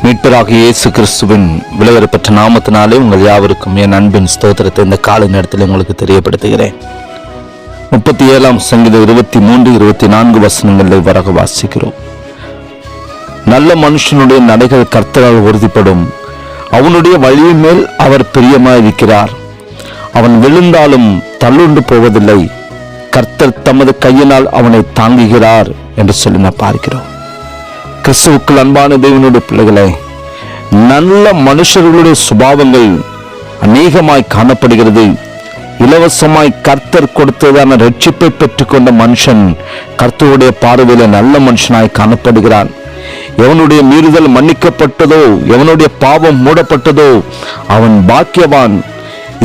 மீட்பராகிய இயேசு கிறிஸ்துவின் விலையேறப்பெற்ற நாமத்தினாலே உங்கள் யாவருக்கும் என் அன்பின் ஸ்தோத்திரத்தை இந்த காலை நேரத்தில் உங்களுக்கு தெரியப்படுத்துகிறேன். 37ஆம் சங்கீதம் 23, 24 வசனங்களில் வரக வாசிக்கிறோம். நல்ல மனுஷனுடைய நடைகள் கர்த்தரால் உறுதிப்படும், அவனுடைய வழியின் மேல் அவர் பிரியமாயிருக்கிறார். அவன் விழுந்தாலும் தள்ளுண்டு போவதில்லை, கர்த்தர் தமது கையினால் அவனை தாங்குகிறார் என்று சொல்லி நான் பார்க்கிறோம். கிறிஸ்துவுக்குள் அன்பான தேவனுடைய பிள்ளைகளே, நல்ல மனுஷர்களுடைய சுபாவங்கள் அநேகமாய் காணப்படுகிறது. இலவசமாய் கர்த்தர் கொடுத்ததான ரட்சிப்பை பெற்றுக்கொண்ட மனுஷன் கர்த்தருடைய பார்வையில நல்ல மனுஷனாய் காணப்படுகிறான். எவனுடைய மீறுதல் மன்னிக்கப்பட்டதோ, எவனுடைய பாவம் மூடப்பட்டதோ அவன் பாக்கியவான்.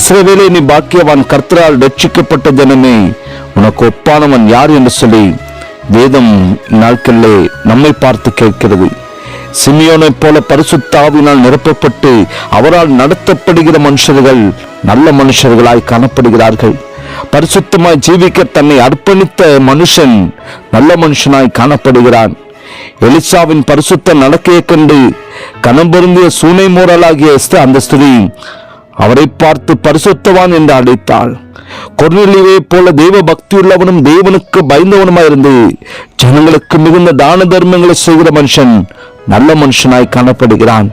இஸ்ரவேலே, நீ பாக்கியவான், கர்த்தரால் ரட்சிக்கப்பட்ட ஜனமே, உனக்கு ஒப்பானவன் யார் என்று சொல்லி வேதம் நாட்களிலே நம்மை பார்த்து கேட்கிறது. சிமியோனை போல பரிசுத்த ஆவியினால் நிரப்பப்பட்டு அவரால் நடத்தப்படுகிற மனுஷர்கள் நல்ல மனுஷர்களாய் காணப்படுகிறார்கள். பரிசுத்தமாய் ஜீவிக்க தன்னை அர்ப்பணித்த மனுஷன் நல்ல மனுஷனாய் காணப்படுகிறான். எலிசாவின் பரிசுத்த நடக்கையை கண்டு கனம் பொருந்திய சூனை மூரலாகிய அந்த ஸ்திரீ அவரை பார்த்து பரிசுத்தவான் என்று அழைத்தாள். கொர்நேலியுவை போல தெய்வ பக்தியுள்ளவனும் தேவனுக்கு பயந்தவனுமாயிருந்து ஜனங்களுக்கு மிகுந்த தான தர்மங்களை செய்கிற மனுஷன் நல்ல மனுஷனாய் காணப்படுகிறான்.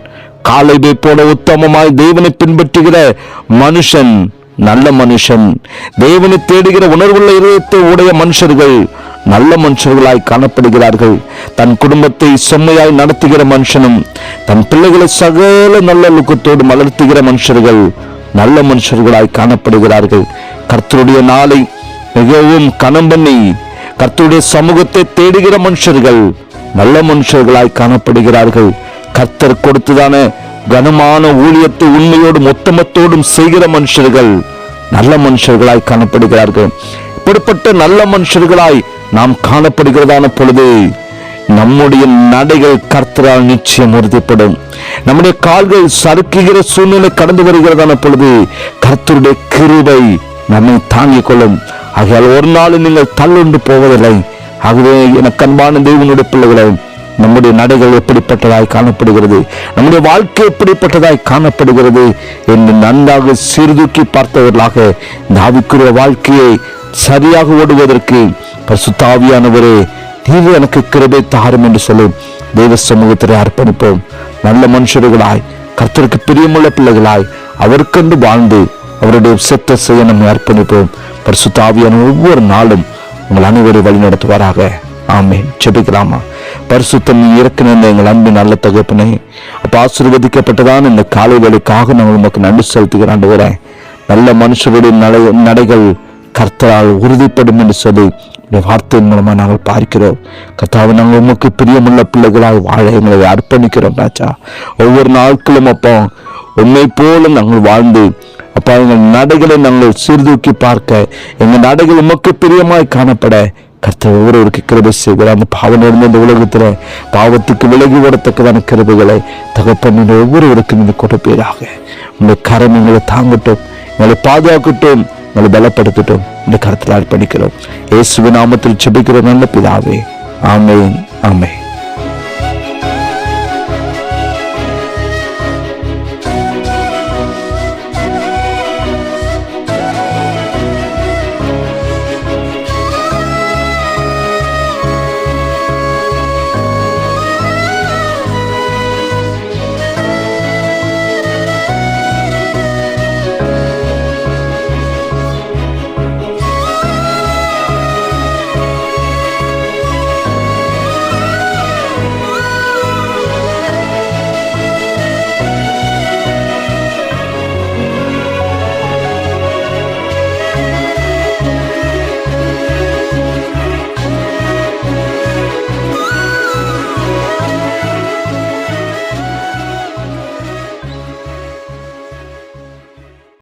காலேபை போல உத்தமமாய் தேவனை பின்பற்றுகிற மனுஷன் நல்ல மனுஷன். தேவனை தேடுகிற உணர்வுள்ள இதயத்தை உடைய மனுஷர்கள் நல்ல மனுஷர்களாய் காணப்படுகிறார்கள். தன் குடும்பத்தை செம்மையாய் நடத்துகிற மனுஷனும் தன் பிள்ளைகளை சகல நல்ல லுக்கத்தோடு வளர்த்துகிற மனுஷர்கள் நல்ல மனுஷர்களாய் காணப்படுகிறார்கள். கர்த்தருடைய நாளை மிகவும் கனம் பண்ணி கர்த்தருடைய சமூகத்தை தேடுகிற மனுஷர்கள் நல்ல மனுஷர்களாய் காணப்படுகிறார்கள். கர்த்தர் கொடுத்ததான கனமான ஊழியத்தை உண்மையோடும் உத்தமத்தோடும் செய்கிற மனுஷர்கள் நல்ல மனுஷர்களாய் காணப்படுகிறார்கள். இப்படிப்பட்ட நல்ல மனுஷர்களாய் நாம் காணப்படுகிறதான பொழுது நம்முடைய நடைகள் கர்த்தரால் நிச்சயம் உறுதிப்படும். நம்முடைய கால்கள் சறுக்குகிற சூழ்நிலை கடந்து வருகிறதான பொழுது கர்த்தருடைய கிருபை நம்மை தாங்கிக் கொள்ளும். ஆகையால் ஒரு நாள் நீங்கள் தள்ளுண்டு போவதில்லை. ஆகவே எனக்கு அன்பான தேவனுடைய பிள்ளைகளை, நம்முடைய நடைகள் எப்படிப்பட்டதாய் காணப்படுகிறது, நம்முடைய வாழ்க்கை எப்படிப்பட்டதாய் காணப்படுகிறது என்று நன்றாக சீர்தூக்கி பார்த்தவர்களாக இந்த ஆவிக்குரிய வாழ்க்கையை சரியாக ஓடுவதற்கு பரிசுத்த ஆவியானவரே, நீர் எனக்கு கிருபை தாரும் என்று சொல்லி தெய்வ சமூகத்திலே அர்ப்பணிப்போம். நல்ல மனுஷர்களாய், கர்த்தருக்கு பிரியமுள்ள பிள்ளைகளாய் அவருக்கென்று வாழ்ந்து அவருடைய சித்த செய்ய நம்மை அர்ப்பணிப்போம். பரிசுத்த ஆவியான ஒவ்வொரு நாளும் உங்கள் அனைவரும் வழி நடத்துவாராக. ஆமென். ஜெபிக்கலாமா? பரிசுத்தம் இறக்கின எங்கள் அன்பின் நல்ல தகப்பனே, அப்ப ஆசீர்வதிக்கப்பட்டதான் இந்த காலை வேளைக்காக நாங்கள் உமக்கு நன்றி செலுத்துகிறோம். ஆண்டவரே, நல்ல மனுஷருடைய நடைகள் கர்த்தரால் உறுதிப்படும் என்று சொல்லி வார்த்தையின் மூலமா நாங்கள் பார்க்கிறோம். கர்த்தாவை, நாங்கள் உமக்கு பிரியமுள்ள பிள்ளைகளாக வாழ எங்களை அர்ப்பணிக்கிறோம் ராஜா. ஒவ்வொரு நாட்களும் அப்போ உண்மை போல நாங்கள் வாழ்ந்து அப்பா எங்கள் நடைகளை நாங்கள் சீர்தூக்கி பார்க்க, எங்கள் நடைகள் உமக்கு பிரியமாய் காணப்பட கர்த்தர் ஒவ்வொருவருக்கு கிருபை செய்கிறார். அந்த பாவம் இருந்த இந்த உலகத்துல பாவத்துக்கு விலகி ஓடத்தக்கதான கிருபைகளை தகப்பன் ஒவ்வொருவருக்கும் நீங்கள் கொடுப்பீராக. உங்களுடைய கரம் எங்களை தாங்கட்டும், எங்களை பாதுகாக்கட்டும், எங்களை பலப்படுத்தட்டும். இந்த கருத்தில் அர்ப்பணிக்கிறோம். இயேசுவின் நாமத்தில் ஜெபிக்கிற நல்ல பிதாவே. ஆமென், ஆமென்.